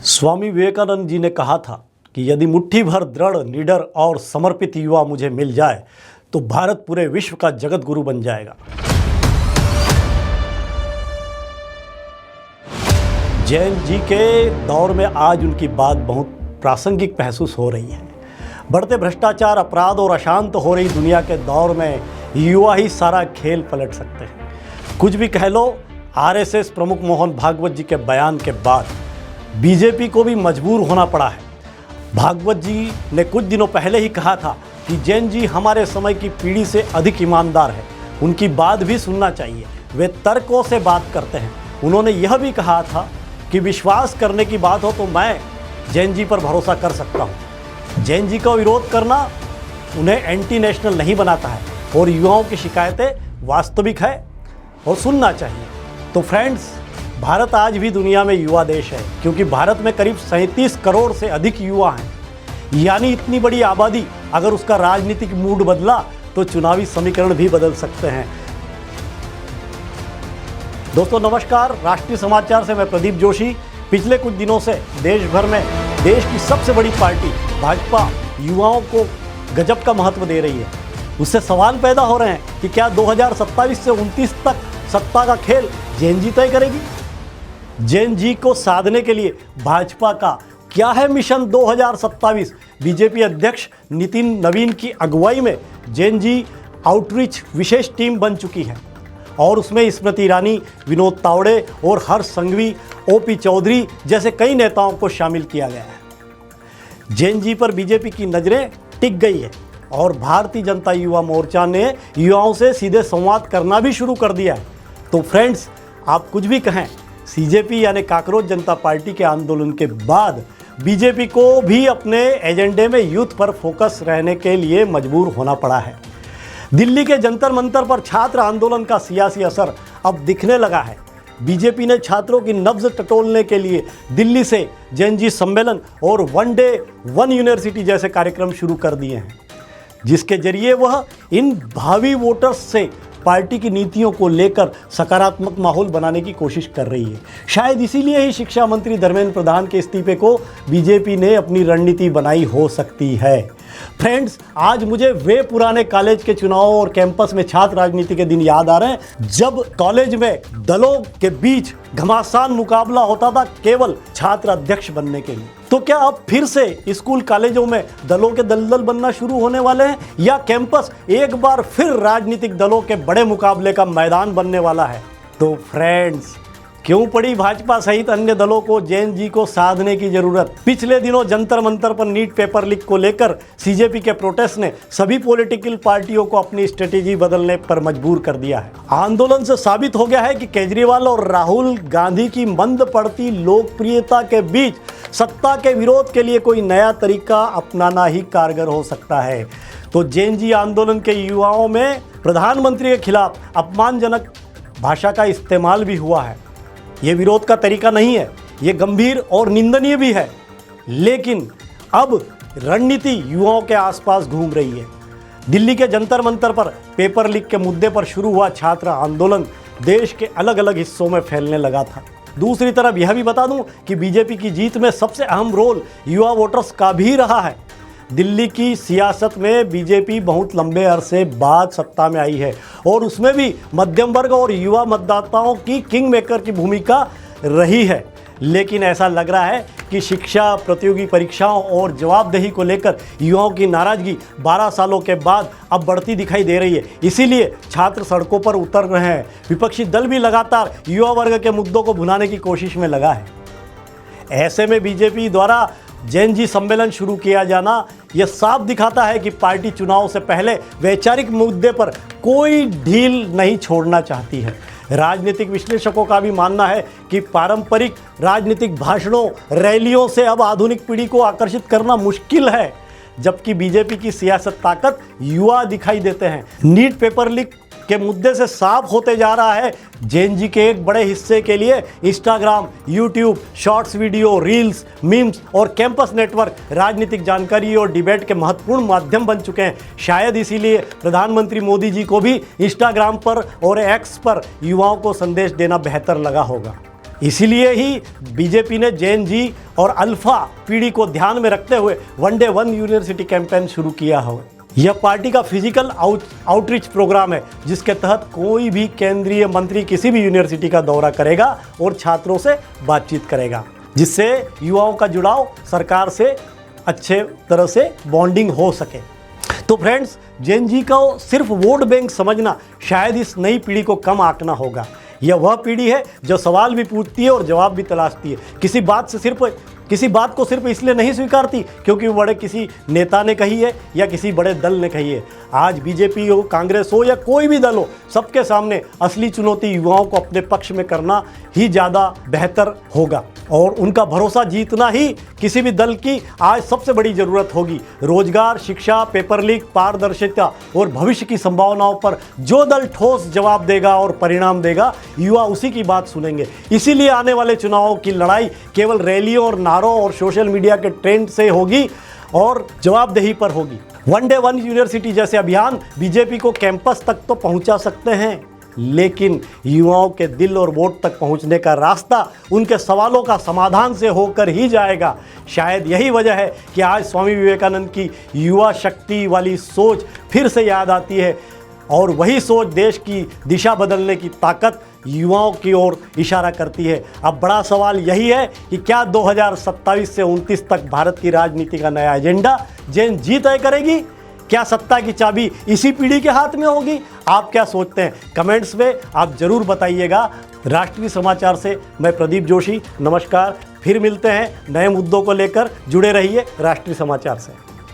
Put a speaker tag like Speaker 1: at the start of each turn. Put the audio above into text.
Speaker 1: स्वामी विवेकानंद जी ने कहा था कि यदि मुट्ठी भर दृढ़, निडर और समर्पित युवा मुझे मिल जाए तो भारत पूरे विश्व का जगत गुरु बन जाएगा। जैन जी के दौर में आज उनकी बात बहुत प्रासंगिक महसूस हो रही है। बढ़ते भ्रष्टाचार, अपराध और अशांत हो रही दुनिया के दौर में युवा ही सारा खेल पलट सकते हैं। कुछ भी कह लो, आरएसएस प्रमुख मोहन भागवत जी के बयान के बाद बीजेपी को भी मजबूर होना पड़ा है। भागवत जी ने कुछ दिनों पहले ही कहा था कि जैन जी हमारे समय की पीढ़ी से अधिक ईमानदार है, उनकी बात भी सुनना चाहिए, वे तर्कों से बात करते हैं। उन्होंने यह भी कहा था कि विश्वास करने की बात हो तो मैं जैन जी पर भरोसा कर सकता हूँ। जैन जी का विरोध करना उन्हें एंटी नेशनल नहीं बनाता है और युवाओं की शिकायतें वास्तविक है और सुनना चाहिए। तो फ्रेंड्स, भारत आज भी दुनिया में युवा देश है, क्योंकि भारत में करीब 37 करोड़ से अधिक युवा हैं। यानी इतनी बड़ी आबादी, अगर उसका राजनीतिक मूड बदला तो चुनावी समीकरण भी बदल सकते हैं। दोस्तों नमस्कार, राष्ट्रीय समाचार से मैं प्रदीप जोशी। पिछले कुछ दिनों से देश भर में देश की सबसे बड़ी पार्टी भाजपा युवाओं को गजब का महत्व दे रही है। उससे सवाल पैदा हो रहे हैं कि क्या 2027 से 29 तक सत्ता का खेल जैन जी तय करेगी? जैन जी को साधने के लिए भाजपा का क्या है मिशन 2027? बीजेपी अध्यक्ष नितिन नवीन की अगुवाई में जैन जी आउटरीच विशेष टीम बन चुकी है और उसमें स्मृति ईरानी, विनोद तावड़े और हर्ष संघवी, ओपी चौधरी जैसे कई नेताओं को शामिल किया गया है। जैन जी पर बीजेपी की नज़रें टिक गई है और भारतीय जनता युवा मोर्चा ने युवाओं से सीधे संवाद करना भी शुरू कर दिया है। तो फ्रेंड्स, आप कुछ भी कहें, सीजेपी यानी काकरोच जनता पार्टी के आंदोलन के बाद बीजेपी को भी अपने एजेंडे में यूथ पर फोकस रहने के लिए मजबूर होना पड़ा है। दिल्ली के जंतर मंतर पर छात्र आंदोलन का सियासी असर अब दिखने लगा है। बीजेपी ने छात्रों की नब्ज टटोलने के लिए दिल्ली से जैन जी सम्मेलन और वन डे वन यूनिवर्सिटी जैसे कार्यक्रम शुरू कर दिए हैं, जिसके जरिए वह इन भावी वोटर्स से पार्टी की नीतियों को लेकर सकारात्मक माहौल बनाने की कोशिश कर रही है। शायद इसीलिए ही शिक्षा मंत्री धर्मेंद्र प्रधान के इस्तीफे को बीजेपी ने अपनी रणनीति बनाई हो सकती है। फ्रेंड्स, आज मुझे वे पुराने कॉलेज के चुनाव और कैंपस में छात्र राजनीति के दिन याद आ रहे हैं, जब कॉलेज में दलों के बीच घमासान मुकाबला होता था केवल छात्र अध्यक्ष बनने के लिए। तो क्या अब फिर से स्कूल कॉलेजों में दलों के दलदल बनना शुरू होने वाले हैं, या कैंपस एक बार फिर राजनीतिक दलों के बड़े मुकाबले का मैदान बनने वाला है? तो फ्रेंड्स, क्यों पड़ी भाजपा सहित अन्य दलों को जैन जी को साधने की जरूरत? पिछले दिनों जंतर मंतर पर नीट पेपर लीक को लेकर सीजेपी के प्रोटेस्ट ने सभी पॉलिटिकल पार्टियों को अपनी स्ट्रेटेजी बदलने पर मजबूर कर दिया है। आंदोलन से साबित हो गया है कि केजरीवाल और राहुल गांधी की मंद पड़ती लोकप्रियता के बीच सत्ता के विरोध के लिए कोई नया तरीका अपनाना ही कारगर हो सकता है। तो जैन जी आंदोलन के युवाओं में प्रधानमंत्री के खिलाफ अपमानजनक भाषा का इस्तेमाल भी हुआ है। ये विरोध का तरीका नहीं है, ये गंभीर और निंदनीय भी है। लेकिन अब रणनीति युवाओं के आसपास घूम रही है। दिल्ली के जंतर मंतर पर पेपर लीक के मुद्दे पर शुरू हुआ छात्र आंदोलन देश के अलग अलग हिस्सों में फैलने लगा था। दूसरी तरफ यह भी बता दूं कि बीजेपी की जीत में सबसे अहम रोल युवा वोटर्स का भी रहा है। दिल्ली की सियासत में बीजेपी बहुत लंबे अरसे बाद सत्ता में आई है और उसमें भी मध्यम वर्ग और युवा मतदाताओं की किंग मेकर की भूमिका रही है। लेकिन ऐसा लग रहा है कि शिक्षा, प्रतियोगी परीक्षाओं और जवाबदेही को लेकर युवाओं की नाराजगी 12 सालों के बाद अब बढ़ती दिखाई दे रही है। इसीलिए छात्र सड़कों पर उतर रहे हैं। विपक्षी दल भी लगातार युवा वर्ग के मुद्दों को भुनाने की कोशिश में लगा है। ऐसे में बीजेपी द्वारा जैन जी सम्मेलन शुरू किया जाना यह साफ दिखाता है कि पार्टी चुनाव से पहले वैचारिक मुद्दे पर कोई ढील नहीं छोड़ना चाहती है। राजनीतिक विश्लेषकों का भी मानना है कि पारंपरिक राजनीतिक भाषणों, रैलियों से अब आधुनिक पीढ़ी को आकर्षित करना मुश्किल है, जबकि बीजेपी की सियासत ताकत युवा दिखाई देते हैं। नीट पेपर लीक के मुद्दे से साफ होते जा रहा है जैन जी के एक बड़े हिस्से के लिए Instagram, YouTube, shorts video, reels, memes और कैंपस नेटवर्क राजनीतिक जानकारी और डिबेट के महत्वपूर्ण माध्यम बन चुके हैं। शायद इसीलिए प्रधानमंत्री मोदी जी को भी इंस्टाग्राम पर और एक्स पर युवाओं को संदेश देना बेहतर लगा होगा। इसीलिए ही बीजेपी ने जेन जी और अल्फा पीढ़ी को ध्यान में रखते हुए वनडे वन यूनिवर्सिटी कैंपेन शुरू किया है। यह पार्टी का फिजिकल आउटरीच प्रोग्राम है, जिसके तहत कोई भी केंद्रीय मंत्री किसी भी यूनिवर्सिटी का दौरा करेगा और छात्रों से बातचीत करेगा, जिससे युवाओं का जुड़ाव सरकार से अच्छे तरह से बॉन्डिंग हो सके। तो फ्रेंड्स, जेन जी को सिर्फ वोट बैंक समझना शायद इस नई पीढ़ी को कम आंकना होगा। यह वह पीढ़ी है जो सवाल भी पूछती है और जवाब भी तलाशती है। किसी बात को सिर्फ इसलिए नहीं स्वीकारती क्योंकि वो बड़े किसी नेता ने कही है या किसी बड़े दल ने कही है। आज बीजेपी हो, कांग्रेस हो या कोई भी दल हो, सबके सामने असली चुनौती युवाओं को अपने पक्ष में करना ही ज़्यादा बेहतर होगा और उनका भरोसा जीतना ही किसी भी दल की आज सबसे बड़ी ज़रूरत होगी। रोजगार, शिक्षा, पेपर लीक, पारदर्शिता और भविष्य की संभावनाओं पर जो दल ठोस जवाब देगा और परिणाम देगा, युवा उसी की बात सुनेंगे। इसीलिए आने वाले चुनावों की लड़ाई केवल रैलियों और नारों और सोशल मीडिया के ट्रेंड से होगी और जवाबदेही पर होगी। वनडे वन यूनिवर्सिटी जैसे अभियान बीजेपी को कैंपस तक तो पहुंचा सकते हैं, लेकिन युवाओं के दिल और वोट तक पहुंचने का रास्ता उनके सवालों का समाधान से होकर ही जाएगा। शायद यही वजह है कि आज स्वामी विवेकानंद की युवा शक्ति वाली सोच फिर से याद आती है और वही सोच देश की दिशा बदलने की ताकत युवाओं की ओर इशारा करती है। अब बड़ा सवाल यही है कि क्या 2027 से 29 तक भारत की राजनीति का नया एजेंडा जेन जी तय करेगी? क्या सत्ता की चाबी इसी पीढ़ी के हाथ में होगी? आप क्या सोचते हैं? कमेंट्स में आप जरूर बताइएगा। राष्ट्रीय समाचार से मैं प्रदीप जोशी, नमस्कार। फिर मिलते हैं नए मुद्दों को लेकर। जुड़े रहिए राष्ट्रीय समाचार से।